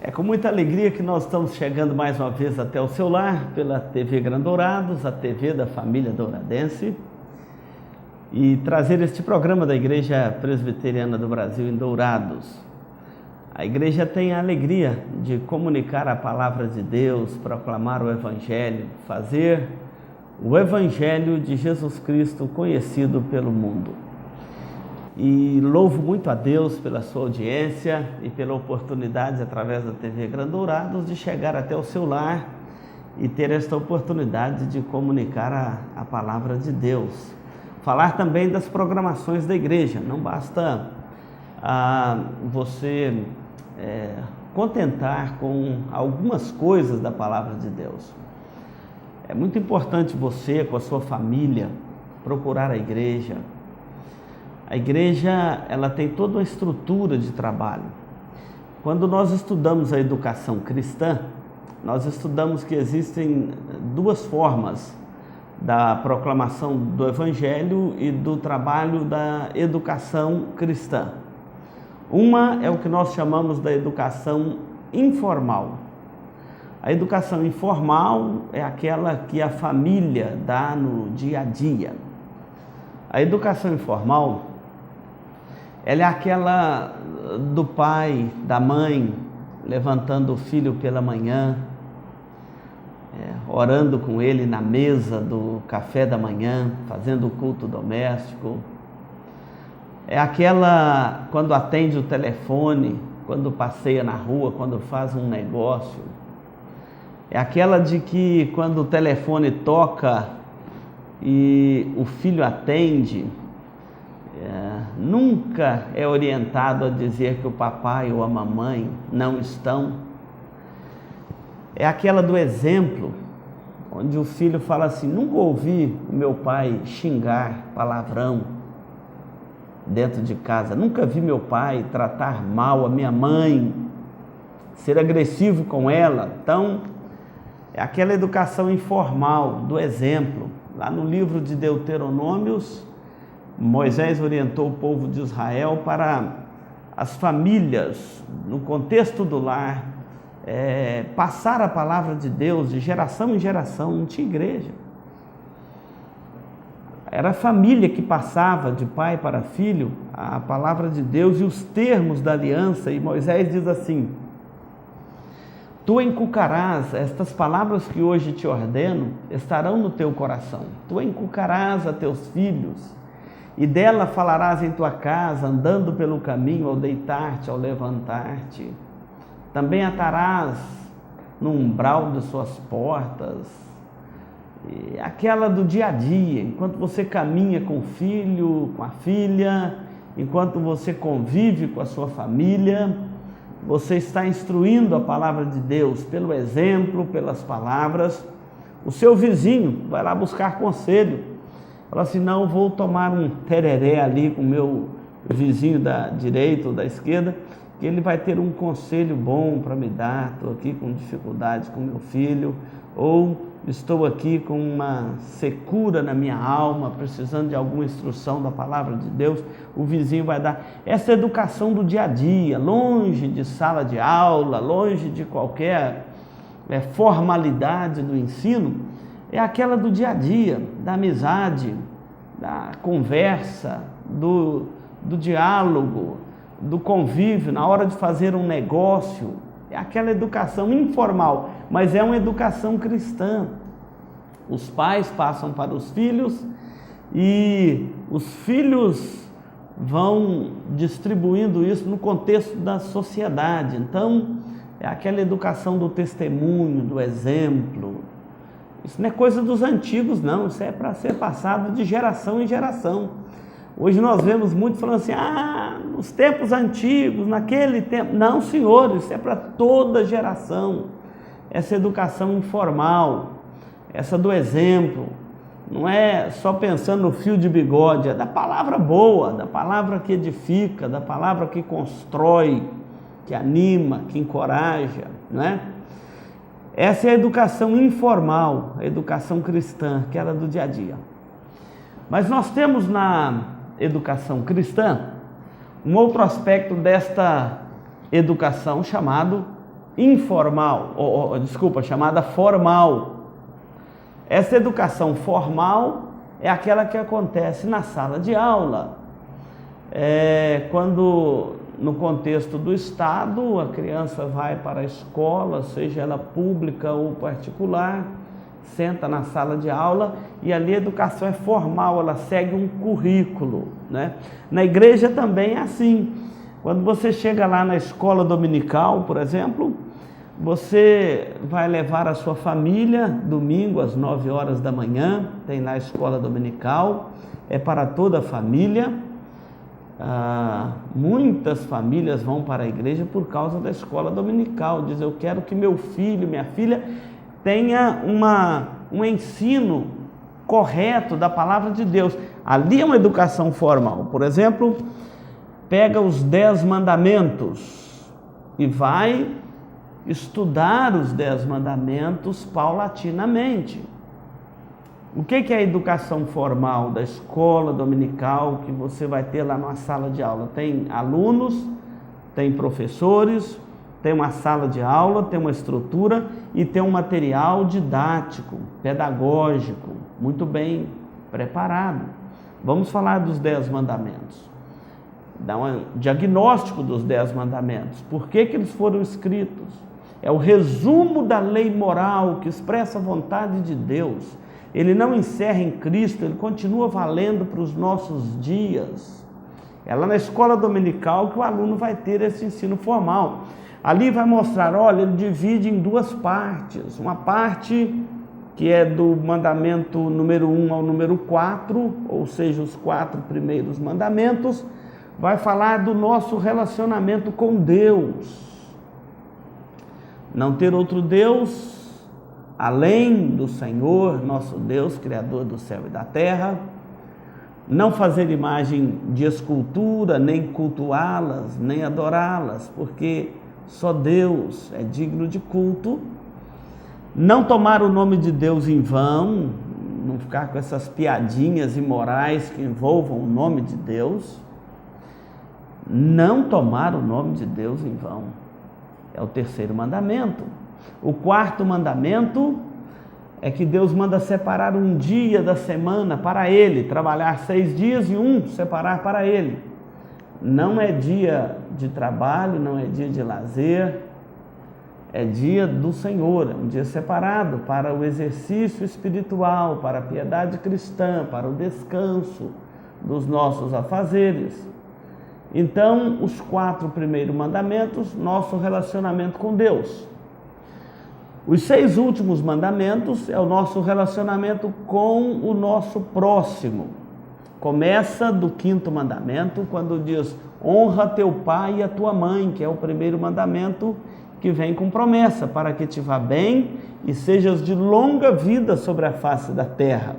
É com muita alegria que nós estamos chegando mais uma vez até o seu lar, pela TV Grandourados, a TV da família douradense, e trazer este programa da Igreja Presbiteriana do Brasil em Dourados. A igreja tem a alegria de comunicar a palavra de Deus, proclamar o Evangelho, fazer o Evangelho de Jesus Cristo conhecido pelo mundo. E louvo muito a Deus pela sua audiência e pela oportunidade, através da TV Grandourados, de chegar até o seu lar e ter esta oportunidade de comunicar a palavra de Deus. Falar também das programações da igreja. Não basta você contentar com algumas coisas da palavra de Deus. É muito importante você, com a sua família, procurar a igreja. A igreja, ela tem toda uma estrutura de trabalho. Quando nós estudamos a educação cristã, nós estudamos que existem duas formas da proclamação do Evangelho e do trabalho da educação cristã. Uma é o que nós chamamos da educação informal. A educação informal é aquela que a família dá no dia a dia. A educação informal, ela é aquela do pai, da mãe, levantando o filho pela manhã, orando com ele na mesa do café da manhã, fazendo o culto doméstico. É aquela quando atende o telefone, quando passeia na rua, quando faz um negócio. É aquela de que quando o telefone toca e o filho atende, nunca é orientado a dizer que o papai ou a mamãe não estão. É aquela do exemplo, onde o filho fala assim: nunca ouvi o meu pai xingar palavrão dentro de casa, nunca vi meu pai tratar mal a minha mãe, ser agressivo com ela. Então, é aquela educação informal, do exemplo. Lá no livro de Deuteronômios, Moisés orientou o povo de Israel para as famílias, no contexto do lar, passar a palavra de Deus de geração em geração. Não tinha igreja. Era a família que passava de pai para filho a palavra de Deus e os termos da aliança. E Moisés diz assim: tu encucarás, estas palavras que hoje te ordeno estarão no teu coração. Tu encucarás a teus filhos, e dela falarás em tua casa, andando pelo caminho, ao deitar-te, ao levantar-te. Também atarás no umbral de suas portas. E aquela do dia a dia, enquanto você caminha com o filho, com a filha, enquanto você convive com a sua família, você está instruindo a palavra de Deus pelo exemplo, pelas palavras. O seu vizinho vai lá buscar conselho. Fala assim: não, vou tomar um tereré ali com o meu vizinho da direita ou da esquerda, que ele vai ter um conselho bom para me dar. Estou aqui com dificuldades com meu filho, ou estou aqui com uma secura na minha alma, precisando de alguma instrução da palavra de Deus. O vizinho vai dar. Essa educação do dia a dia, longe de sala de aula, longe de qualquer formalidade do ensino, é aquela do dia a dia, da amizade, da conversa, do diálogo, do convívio, na hora de fazer um negócio. É aquela educação informal, mas é uma educação cristã. Os pais passam para os filhos e os filhos vão distribuindo isso no contexto da sociedade. Então, é aquela educação do testemunho, do exemplo. Isso não é coisa dos antigos, não. Isso é para ser passado de geração em geração. Hoje nós vemos muito falando assim: nos tempos antigos, naquele tempo. Não, senhor, isso é para toda geração. Essa educação informal, essa do exemplo, não é só pensando no fio de bigode, é da palavra boa, da palavra que edifica, da palavra que constrói, que anima, que encoraja, não é? Essa é a educação informal, a educação cristã, aquela do dia a dia. Mas nós temos na educação cristã, um outro aspecto desta educação chamada formal. Essa educação formal é aquela que acontece na sala de aula. Quando no contexto do Estado a criança vai para a escola, seja ela pública ou particular, senta na sala de aula e ali a educação é formal, ela segue um currículo, né? Na igreja também é assim. Quando você chega lá na escola dominical, por exemplo, você vai levar a sua família domingo às 9 horas da manhã, tem lá a escola dominical, é para toda a família. Muitas famílias vão para a igreja por causa da escola dominical, diz: eu quero que meu filho, minha filha tenha um ensino correto da palavra de Deus. Ali é uma educação formal. Por exemplo, pega os 10 mandamentos e vai estudar os 10 mandamentos paulatinamente. O que é a educação formal da escola dominical que você vai ter lá na sala de aula? Tem alunos, tem professores, tem uma sala de aula, tem uma estrutura e tem um material didático, pedagógico, muito bem preparado. Vamos falar dos 10 mandamentos. Dá um diagnóstico dos 10 mandamentos. Por que eles foram escritos? É o resumo da lei moral que expressa a vontade de Deus. Ele não encerra em Cristo, ele continua valendo para os nossos dias. É lá na escola dominical que o aluno vai ter esse ensino formal. Ali vai mostrar, olha, ele divide em 2 partes. Uma parte que é do mandamento número 1 ao número 4, ou seja, os 4 primeiros mandamentos, vai falar do nosso relacionamento com Deus. Não ter outro Deus além do Senhor, nosso Deus, Criador do céu e da terra. Não fazer imagem de escultura, nem cultuá-las, nem adorá-las, porque só Deus é digno de culto. Não tomar o nome de Deus em vão, não ficar com essas piadinhas imorais que envolvam o nome de Deus. Não tomar o nome de Deus em vão. É o 3º mandamento. O 4º mandamento é que Deus manda separar um dia da semana para Ele, trabalhar 6 dias e um separar para Ele. Não é dia de trabalho, não é dia de lazer, é dia do Senhor, é um dia separado para o exercício espiritual, para a piedade cristã, para o descanso dos nossos afazeres. Então, os 4 primeiros mandamentos, nosso relacionamento com Deus. Os 6 últimos mandamentos é o nosso relacionamento com o nosso próximo. Começa do 5º mandamento, quando diz: honra teu pai e a tua mãe, que é o primeiro mandamento que vem com promessa, para que te vá bem e sejas de longa vida sobre a face da terra.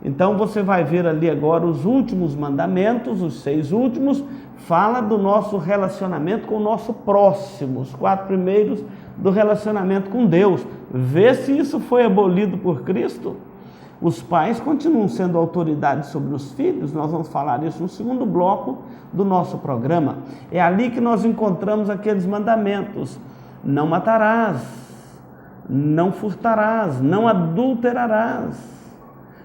Então você vai ver ali agora os últimos mandamentos, os 6 últimos, fala do nosso relacionamento com o nosso próximo. Os 4 primeiros do relacionamento com Deus. Vê se isso foi abolido por Cristo. Os pais continuam sendo autoridade sobre os filhos, nós vamos falar isso no 2º bloco do nosso programa. É ali que nós encontramos aqueles mandamentos: não matarás, não furtarás, não adulterarás,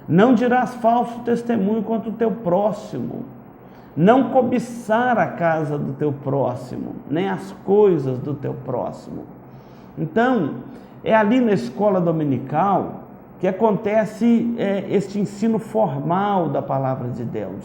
não dirás falso testemunho contra o teu próximo, não cobiçar a casa do teu próximo, nem as coisas do teu próximo. Então, é ali na escola dominical que acontece este ensino formal da palavra de Deus.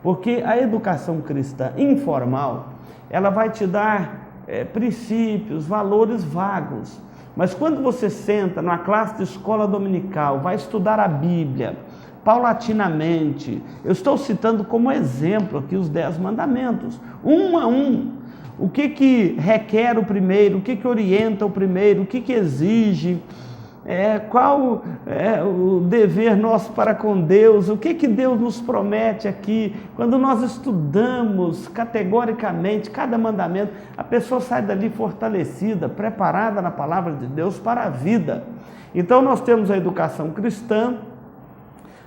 Porque a educação cristã informal, ela vai te dar princípios, valores vagos. Mas quando você senta numa classe de escola dominical, vai estudar a Bíblia, paulatinamente, eu estou citando como exemplo aqui os 10 mandamentos, um a um. O que requer o primeiro, o que orienta o primeiro, o que exige, qual é o dever nosso para com Deus, o que Deus nos promete aqui. Quando nós estudamos categoricamente cada mandamento, a pessoa sai dali fortalecida, preparada na palavra de Deus para a vida. Então nós temos a educação cristã,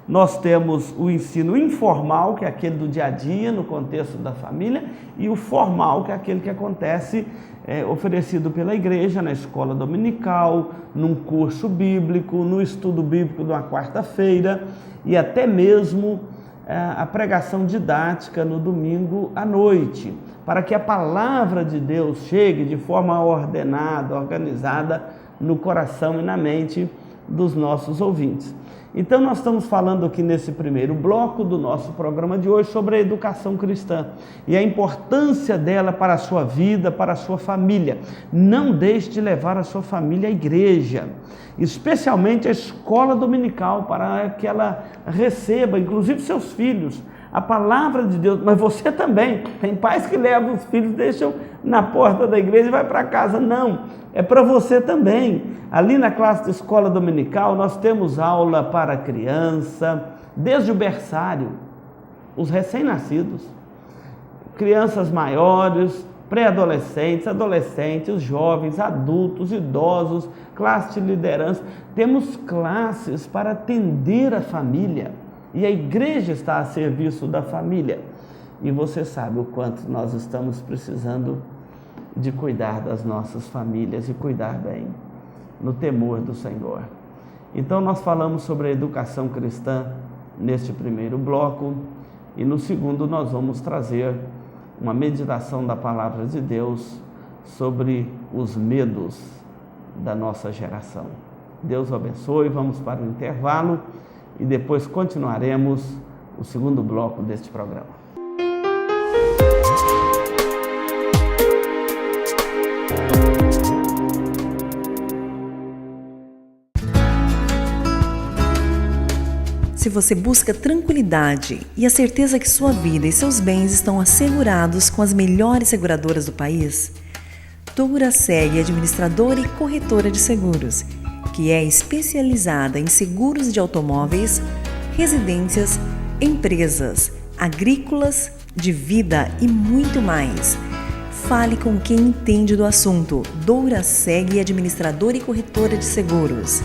Nós temos o ensino informal, que é aquele do dia a dia, no contexto da família, e o formal, que é aquele que acontece oferecido pela igreja, na escola dominical, num curso bíblico, no estudo bíblico de uma quarta-feira, e até mesmo a pregação didática no domingo à noite, para que a palavra de Deus chegue de forma ordenada, organizada no coração e na mente dos nossos ouvintes. Então nós estamos falando aqui nesse primeiro bloco do nosso programa de hoje sobre a educação cristã e a importância dela para a sua vida, para a sua família. Não deixe de levar a sua família à igreja, especialmente à escola dominical, para que ela receba, inclusive seus filhos, a palavra de Deus. Mas você também, tem pais que levam os filhos, deixam na porta da igreja e vai para casa. Não, é para você também. Ali na classe de escola dominical nós temos aula para criança, desde o berçário, os recém-nascidos, crianças maiores, pré-adolescentes, adolescentes, jovens, adultos, idosos, classe de liderança. Temos classes para atender a família e a igreja está a serviço da família. E você sabe o quanto nós estamos precisando de cuidar das nossas famílias e cuidar bem, no temor do Senhor. Então nós falamos sobre a educação cristã neste primeiro bloco e no segundo nós vamos trazer uma meditação da palavra de Deus sobre os medos da nossa geração. Deus o abençoe, vamos para o intervalo e depois continuaremos o segundo bloco deste programa. Se você busca tranquilidade e a certeza que sua vida e seus bens estão assegurados com as melhores seguradoras do país, Douraseg Administradora e Corretora de Seguros, que é especializada em seguros de automóveis, residências, empresas, agrícolas, de vida e muito mais. Fale com quem entende do assunto. Douraseg Administradora e Corretora de Seguros.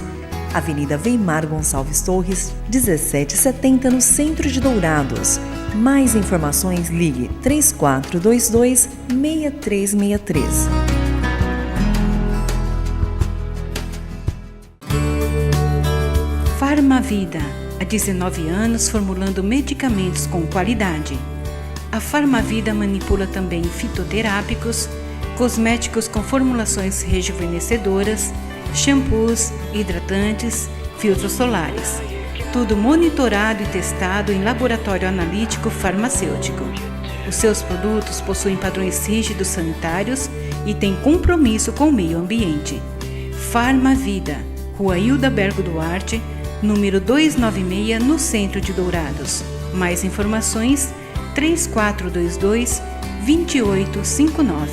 Avenida Weimar Gonçalves Torres, 1770, no centro de Dourados. Mais informações, ligue 3422-6363. Farmavida, há 19 anos formulando medicamentos com qualidade. A Farmavida manipula também fitoterápicos, cosméticos com formulações rejuvenescedoras, shampoos, hidratantes, filtros solares. Tudo monitorado e testado em laboratório analítico farmacêutico. Os seus produtos possuem padrões rígidos sanitários e têm compromisso com o meio ambiente. Farmavida, Rua Hilda Bergo Duarte, número 296, no centro de Dourados. Mais informações, 3422-2859.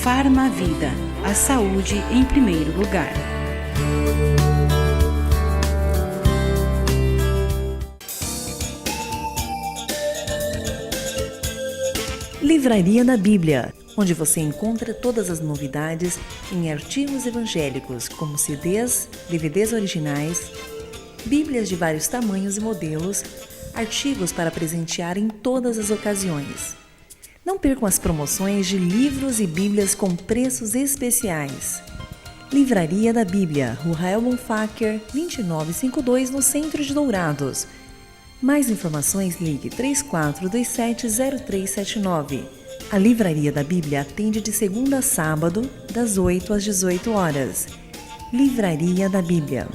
Farmavida, a saúde em primeiro lugar. Livraria da Bíblia, onde você encontra todas as novidades em artigos evangélicos, como CDs, DVDs originais, Bíblias de vários tamanhos e modelos, artigos para presentear em todas as ocasiões. Não percam as promoções de livros e bíblias com preços especiais. Livraria da Bíblia, Rua Rael Bonfacker, 2952, no centro de Dourados. Mais informações, ligue 3427-0379. A Livraria da Bíblia atende de segunda a sábado, das 8 às 18 horas. Livraria da Bíblia.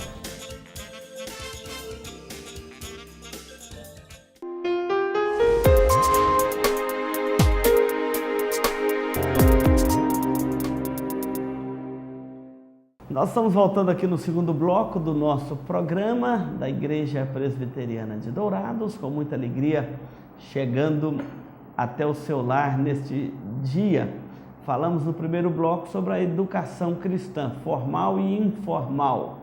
Nós estamos voltando aqui no segundo bloco do nosso programa da Igreja Presbiteriana de Dourados, com muita alegria, chegando até o seu lar neste dia. Falamos no primeiro bloco sobre a educação cristã, formal e informal.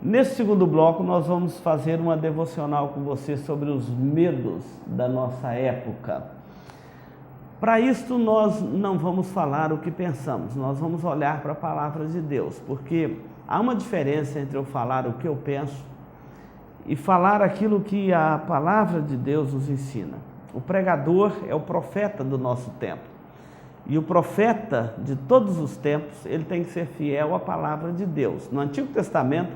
Nesse segundo bloco, nós vamos fazer uma devocional com você sobre os medos da nossa época. Para isto, nós não vamos falar o que pensamos, nós vamos olhar para a palavra de Deus, porque há uma diferença entre eu falar o que eu penso e falar aquilo que a palavra de Deus nos ensina. O pregador é o profeta do nosso tempo. E o profeta de todos os tempos, ele tem que ser fiel à palavra de Deus. No Antigo Testamento,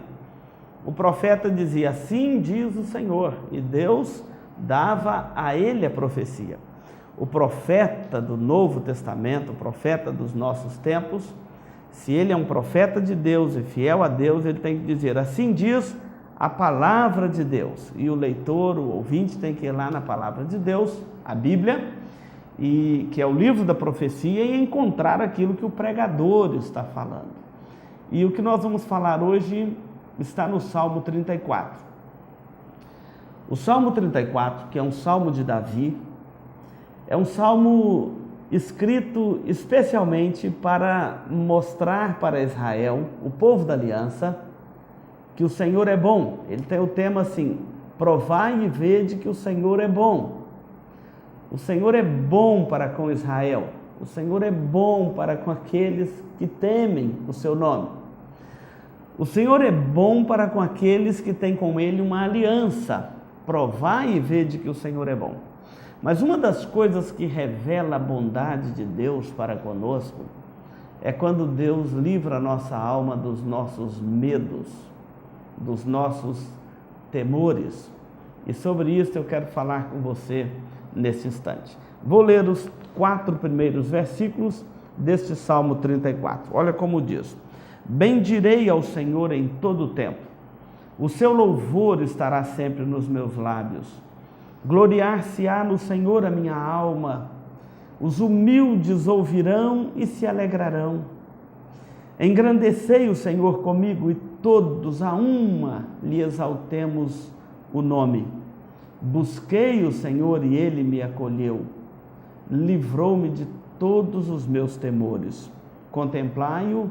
o profeta dizia: assim diz o Senhor, e Deus dava a ele a profecia. O profeta do Novo Testamento, o profeta dos nossos tempos, se ele é um profeta de Deus e fiel a Deus, ele tem que dizer: assim diz a palavra de Deus. E o leitor, o ouvinte, tem que ir lá na palavra de Deus, a Bíblia, que é o livro da profecia, e encontrar aquilo que o pregador está falando. E o que nós vamos falar hoje está no Salmo 34. O Salmo 34, que é um salmo de Davi, é um salmo escrito especialmente para mostrar para Israel, o povo da aliança, que o Senhor é bom. Ele tem o tema assim: provai e vede que o Senhor é bom. O Senhor é bom para com Israel. O Senhor é bom para com aqueles que temem o seu nome. O Senhor é bom para com aqueles que têm com Ele uma aliança. Provai e vede que o Senhor é bom. Mas uma das coisas que revela a bondade de Deus para conosco é quando Deus livra a nossa alma dos nossos medos, dos nossos temores. E sobre isso eu quero falar com você nesse instante. Vou ler os 4 primeiros versículos deste Salmo 34. Olha como diz: bendirei ao Senhor em todo o tempo, o seu louvor estará sempre nos meus lábios. Gloriar-se-á no Senhor a minha alma, os humildes ouvirão e se alegrarão. Engrandecei o Senhor comigo, e todos a uma lhe exaltemos o nome. Busquei o Senhor e Ele me acolheu, livrou-me de todos os meus temores. Contemplai-o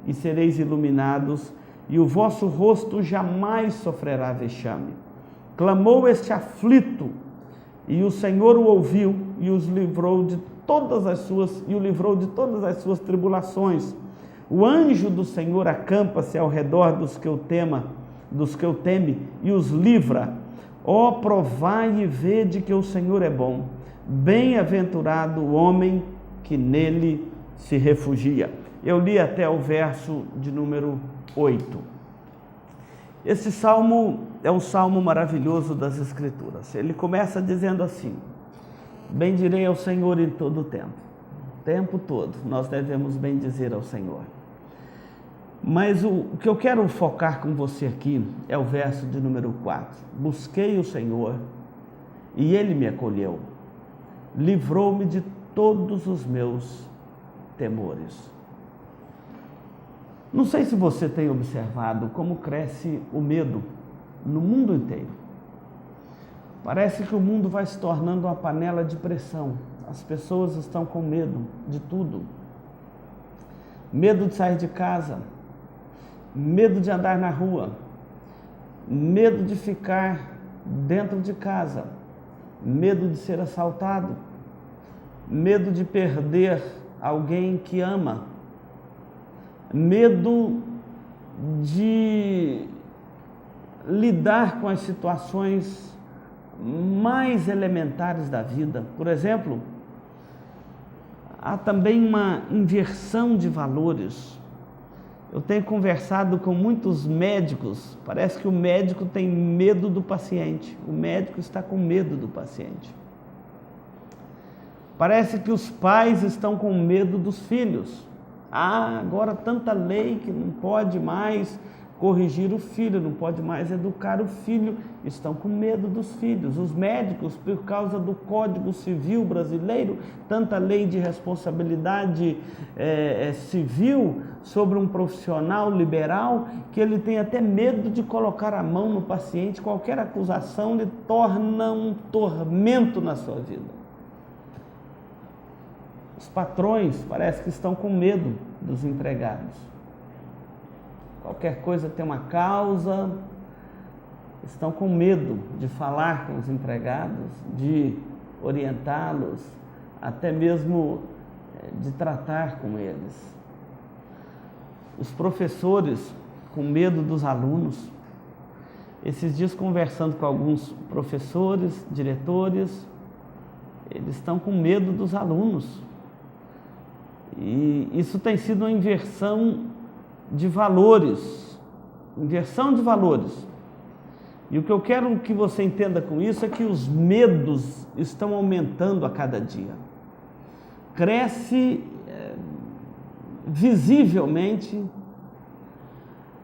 e sereis iluminados, e o vosso rosto jamais sofrerá vexame. Clamou este aflito, e o Senhor o ouviu e o livrou de todas as suas tribulações. O anjo do Senhor acampa-se ao redor dos que o teme e os livra. Ó, provai e vede que o Senhor é bom. Bem-aventurado o homem que nele se refugia. Eu li até o verso de número 8. Esse salmo é um salmo maravilhoso das Escrituras. Ele começa dizendo assim: bendirei ao Senhor em todo o tempo todo nós devemos bendizer ao Senhor. Mas o que eu quero focar com você aqui é o verso de número 4. Busquei o Senhor e Ele me acolheu, livrou-me de todos os meus temores. Não sei se você tem observado como cresce o medo no mundo inteiro. Parece que o mundo vai se tornando uma panela de pressão. As pessoas estão com medo de tudo. Medo de sair de casa, medo de andar na rua, medo de ficar dentro de casa, medo de ser assaltado, medo de perder alguém que ama, medo de lidar com as situações mais elementares da vida. Por exemplo, há também uma inversão de valores. Eu tenho conversado com muitos médicos, parece que o médico tem medo do paciente, o médico está com medo do paciente. Parece que os pais estão com medo dos filhos. Agora tanta lei que não pode mais corrigir o filho, não pode mais educar o filho, estão com medo dos filhos. Os médicos, por causa do Código Civil brasileiro, tanta lei de responsabilidade civil sobre um profissional liberal, que ele tem até medo de colocar a mão no paciente. Qualquer acusação lhe torna um tormento na sua vida. Os patrões parece que estão com medo dos empregados. Qualquer coisa tem uma causa, estão com medo de falar com os empregados, de orientá-los, até mesmo de tratar com eles. Os professores com medo dos alunos. Esses dias conversando com alguns professores, diretores, eles estão com medo dos alunos. E isso tem sido uma inversão de valores. E o que eu quero que você entenda com isso é que os medos estão aumentando a cada dia. Cresce visivelmente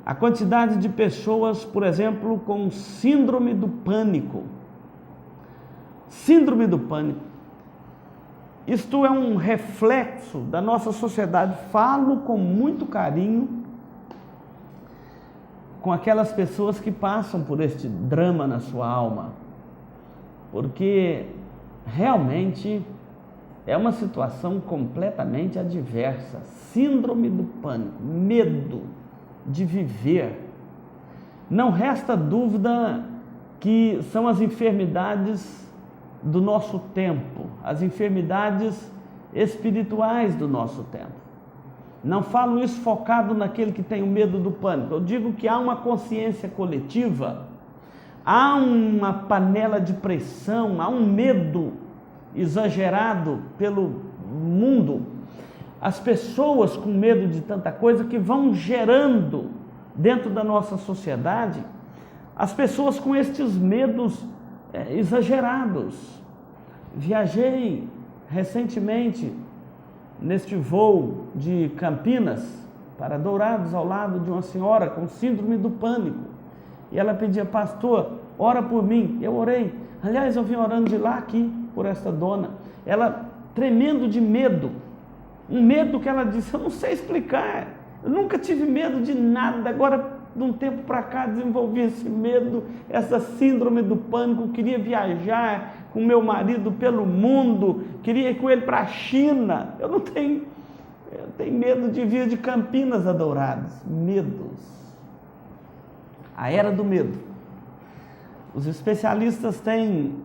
a quantidade de pessoas, por exemplo, com síndrome do pânico. Síndrome do pânico. Isto é um reflexo da nossa sociedade. Falo com muito carinho com aquelas pessoas que passam por este drama na sua alma, porque realmente é uma situação completamente adversa. Síndrome do pânico, medo de viver. Não resta dúvida que são as enfermidades do nosso tempo, as enfermidades espirituais do nosso tempo. Não falo isso focado naquele que tem o medo do pânico. Eu digo que há uma consciência coletiva, há uma panela de pressão, há um medo exagerado pelo mundo. As pessoas com medo de tanta coisa que vão gerando dentro da nossa sociedade, as pessoas com estes medos exagerados. Viajei recentemente neste voo de Campinas para Dourados, ao lado de uma senhora com síndrome do pânico. E ela pedia: pastor, ora por mim. Eu orei. Aliás, eu vim orando de lá aqui por esta dona. Ela tremendo de medo. Um medo que ela disse: eu não sei explicar. Eu nunca tive medo de nada. Agora, de um tempo para cá, desenvolvi esse medo, essa síndrome do pânico. Queria viajar com meu marido pelo mundo, queria ir com ele para a China. Eu tenho medo de vir de Campinas a Dourados. Medos. A era do medo. Os especialistas têm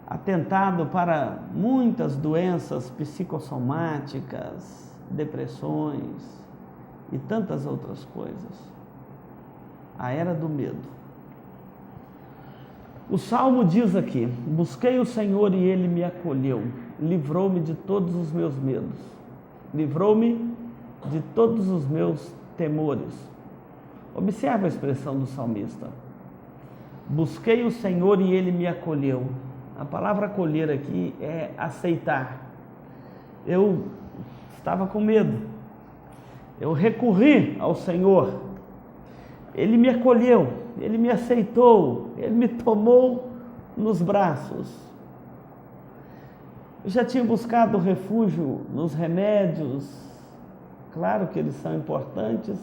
atentado para muitas doenças psicossomáticas, depressões e tantas outras coisas. A era do medo. O Salmo diz aqui: busquei o Senhor e Ele me acolheu, livrou-me de todos os meus medos, livrou-me de todos os meus temores. Observe a expressão do salmista: busquei o Senhor e Ele me acolheu. A palavra acolher aqui é aceitar. Eu estava com medo, eu recorri ao Senhor, Ele me acolheu, Ele me aceitou, Ele me tomou nos braços. Eu já tinha buscado refúgio nos remédios. Claro que eles são importantes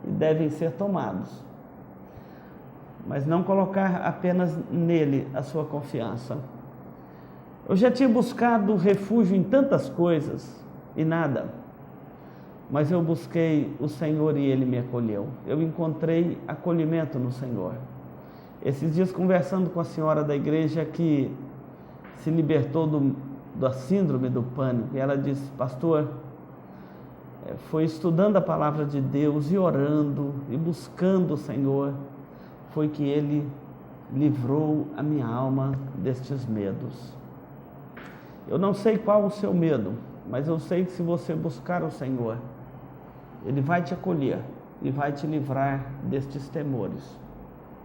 e devem ser tomados, mas não colocar apenas nele a sua confiança. Eu já tinha buscado refúgio em tantas coisas e nada, mas eu busquei o Senhor e Ele me acolheu. Eu encontrei acolhimento no Senhor. Esses dias, conversando com a senhora da igreja que se libertou da síndrome do pânico, e ela disse: pastor, foi estudando a palavra de Deus e orando e buscando o Senhor, foi que Ele livrou a minha alma destes medos. Eu não sei qual o seu medo, mas eu sei que se você buscar o Senhor, Ele vai te acolher e vai te livrar destes temores,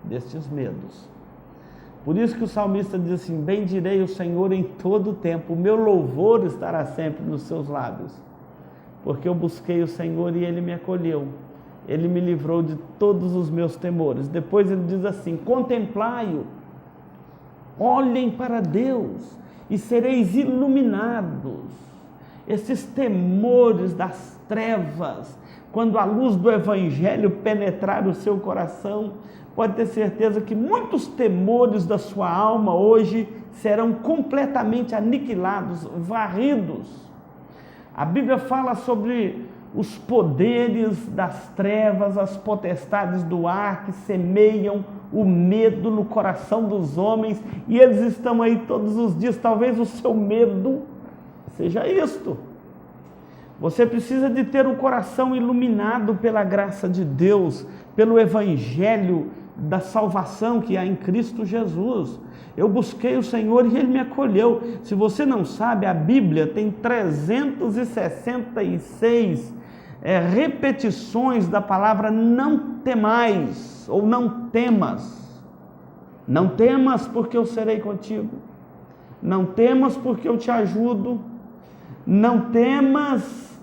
destes medos. Por isso que o salmista diz assim: bendirei o Senhor em todo o tempo, o meu louvor estará sempre nos seus lábios, porque eu busquei o Senhor e Ele me acolheu, Ele me livrou de todos os meus temores. Depois ele diz assim: contemplai-o, olhem para Deus e sereis iluminados. Esses temores das trevas, quando a luz do Evangelho penetrar o seu coração, pode ter certeza que muitos temores da sua alma hoje serão completamente aniquilados, varridos. A Bíblia fala sobre os poderes das trevas, as potestades do ar que semeiam o medo no coração dos homens, e eles estão aí todos os dias. Talvez o seu medo seja isto. Você precisa de ter o coração iluminado pela graça de Deus, pelo Evangelho da salvação que há em Cristo Jesus. Eu busquei o Senhor e Ele me acolheu. Se você não sabe, a Bíblia tem 366 repetições da palavra não temais, ou não temas. Não temas porque eu serei contigo. Não temas porque eu te ajudo. Não temas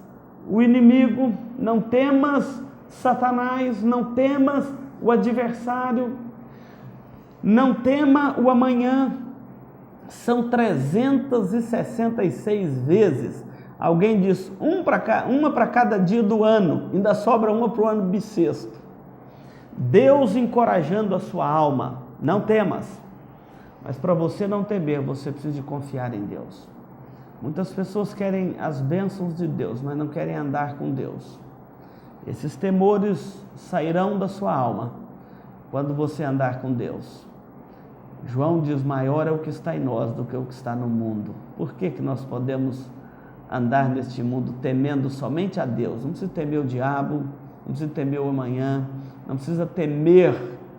o inimigo. Não temas Satanás. Não temas o adversário. Não tema o amanhã. São 366 vezes. Alguém diz uma para cada dia do ano. Ainda sobra uma para o ano bissexto. Deus encorajando a sua alma. Não temas. Mas para você não temer, você precisa de confiar em Deus. Muitas pessoas querem as bênçãos de Deus, mas não querem andar com Deus. Esses temores sairão da sua alma quando você andar com Deus. João diz: maior é o que está em nós do que o que está no mundo. Por que nós podemos andar neste mundo temendo somente a Deus? Não precisa temer o diabo, não precisa temer o amanhã, não precisa temer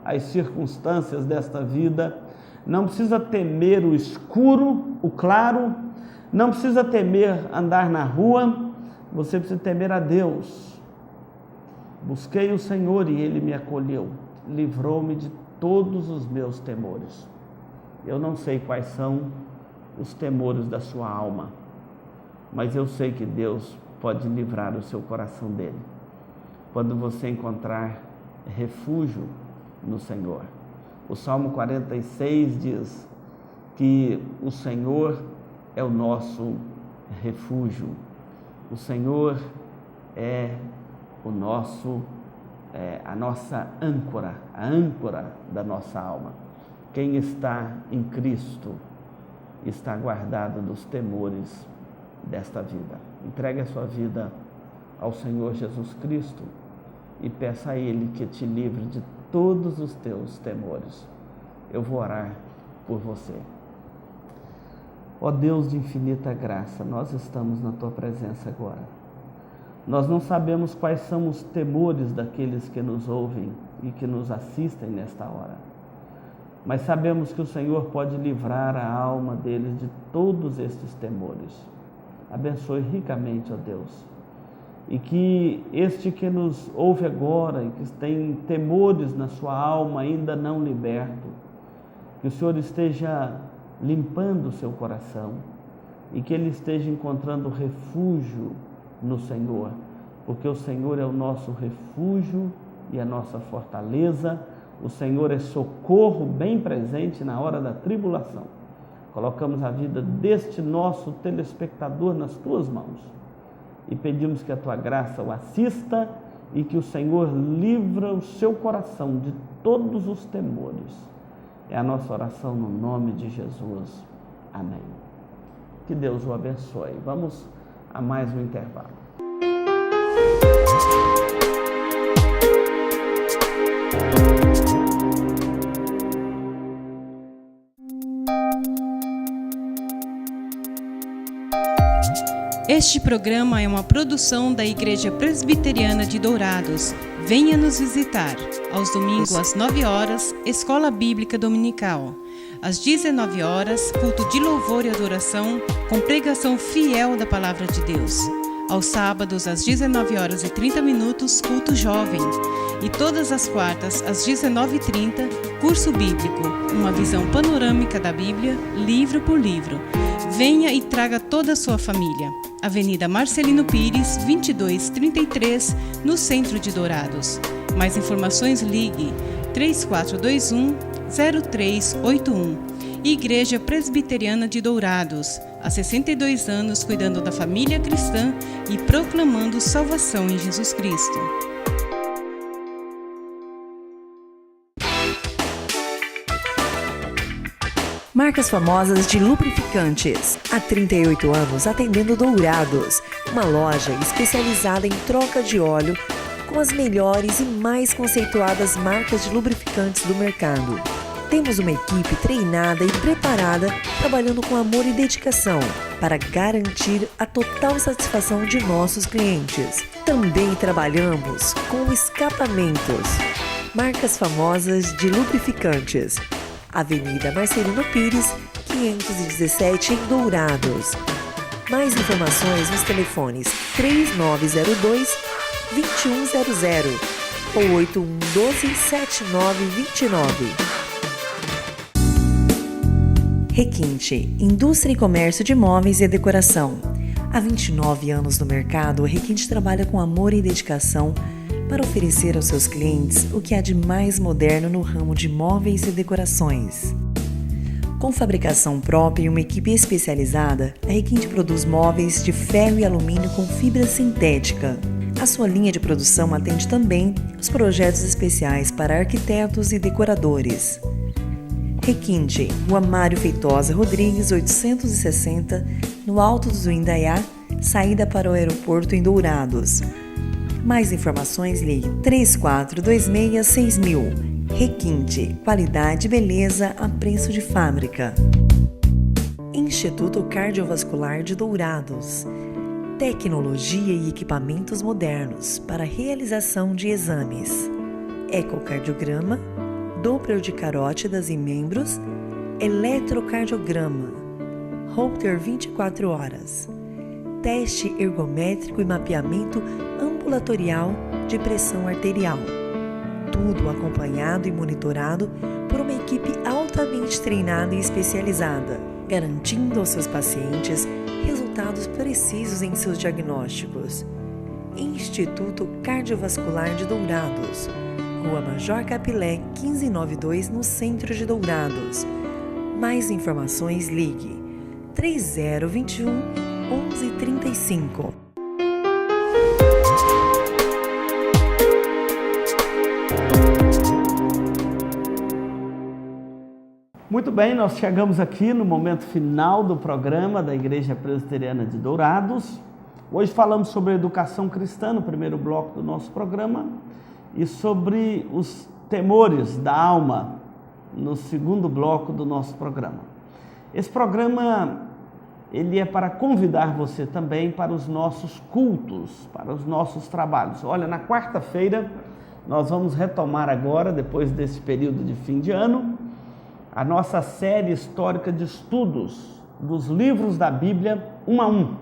as circunstâncias desta vida, não precisa temer o escuro, o claro, não precisa temer andar na rua, você precisa temer a Deus. Busquei o Senhor e Ele me acolheu, livrou-me de todos os meus temores. Eu não sei quais são os temores da sua alma, mas eu sei que Deus pode livrar o seu coração dele, quando você encontrar refúgio no Senhor. O Salmo 46 diz que o Senhor é o nosso refúgio. O Senhor é a nossa âncora, a âncora da nossa alma. Quem está em Cristo está guardado dos temores desta vida. Entregue a sua vida ao Senhor Jesus Cristo e peça a Ele que te livre de todos os teus temores. Eu vou orar por você. Ó Deus de infinita graça, nós estamos na Tua presença agora. Nós não sabemos quais são os temores daqueles que nos ouvem e que nos assistem nesta hora, mas sabemos que o Senhor pode livrar a alma deles de todos estes temores. Abençoe ricamente, ó Deus, e que este que nos ouve agora e que tem temores na sua alma ainda não liberto, que o Senhor esteja limpando o seu coração e que ele esteja encontrando refúgio no Senhor, porque o Senhor é o nosso refúgio e a nossa fortaleza. O Senhor é socorro bem presente na hora da tribulação. Colocamos a vida deste nosso telespectador nas Tuas mãos e pedimos que a Tua graça o assista e que o Senhor livra o seu coração de todos os temores. É a nossa oração no nome de Jesus. Amém. Que Deus o abençoe. Vamos a mais um intervalo. Este programa é uma produção da Igreja Presbiteriana de Dourados. Venha nos visitar. Aos domingos às 9 horas, Escola Bíblica Dominical. Às 19 horas, culto de louvor e adoração com pregação fiel da Palavra de Deus. Aos sábados, às 19 horas e 30 minutos, culto jovem. E todas as quartas, às 19h30, curso bíblico, uma visão panorâmica da Bíblia, livro por livro. Venha e traga toda a sua família. Avenida Marcelino Pires, 2233, no centro de Dourados. Mais informações, ligue 3421-0381. Igreja Presbiteriana de Dourados, há 62 anos cuidando da família cristã e proclamando salvação em Jesus Cristo. Marcas famosas de lubrificantes. Há 38 anos atendendo Dourados, uma loja especializada em troca de óleo com as melhores e mais conceituadas marcas de lubrificantes do mercado. Temos uma equipe treinada e preparada, trabalhando com amor e dedicação para garantir a total satisfação de nossos clientes. Também trabalhamos com escapamentos. Marcas famosas de lubrificantes. Avenida Marcelino Pires, 517 em Dourados. Mais informações nos telefones 3902-2100 ou 8112-7929. Requinte, Indústria e Comércio de Móveis e Decoração. Há 29 anos no mercado, a Requinte trabalha com amor e dedicação para oferecer aos seus clientes o que há de mais moderno no ramo de móveis e decorações. Com fabricação própria e uma equipe especializada, a Requinte produz móveis de ferro e alumínio com fibra sintética. A sua linha de produção atende também os projetos especiais para arquitetos e decoradores. Requinte, Rua Mário Feitosa Rodrigues, 860, no Alto do Indaiá, saída para o aeroporto em Dourados. Mais informações, ligue 3426-6000. Requinte, qualidade e beleza a preço de fábrica. Instituto Cardiovascular de Dourados. Tecnologia e equipamentos modernos para realização de exames. Ecocardiograma, Doppler de carótidas e membros, eletrocardiograma, Holter 24 horas. Teste ergométrico e mapeamento ambulatorial de pressão arterial. Tudo acompanhado e monitorado por uma equipe altamente treinada e especializada, garantindo aos seus pacientes resultados precisos em seus diagnósticos. Instituto Cardiovascular de Dourados, Rua Major Capilé, 1592, no centro de Dourados. Mais informações, ligue 3021 1135. Muito bem, nós chegamos aqui no momento final do programa da Igreja Presbiteriana de Dourados. Hoje falamos sobre a educação cristã no primeiro bloco do nosso programa e sobre os temores da alma no segundo bloco do nosso programa. Esse programa ele é para convidar você também para os nossos cultos, para os nossos trabalhos. Olha, na quarta-feira nós vamos retomar agora, depois desse período de fim de ano, a nossa série histórica de estudos dos livros da Bíblia, 1 a 1.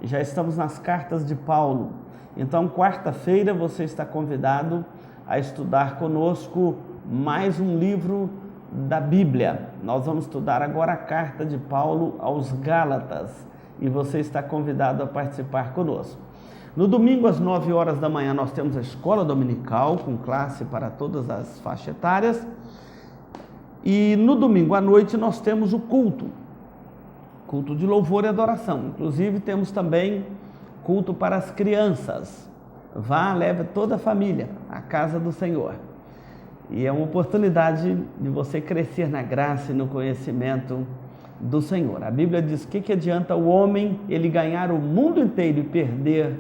Já estamos nas cartas de Paulo. Então, quarta-feira você está convidado a estudar conosco mais um livro da Bíblia. Nós vamos estudar agora a carta de Paulo aos Gálatas e você está convidado a participar conosco. No domingo, às 9 horas da manhã, nós temos a escola dominical com classe para todas as faixas etárias. E no domingo à noite nós temos o culto de louvor e adoração. Inclusive temos também culto para as crianças. Vá, leve toda a família à casa do Senhor. E é uma oportunidade de você crescer na graça e no conhecimento do Senhor. A Bíblia diz: que adianta o homem ele ganhar o mundo inteiro e perder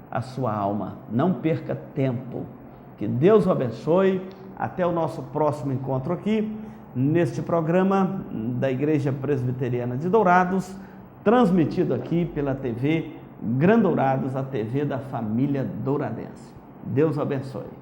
a sua alma? Não perca tempo. Que Deus o abençoe. Até o nosso próximo encontro aqui, neste programa da Igreja Presbiteriana de Dourados, transmitido aqui pela TV Gran Dourados, a TV da família douradense. Deus o abençoe.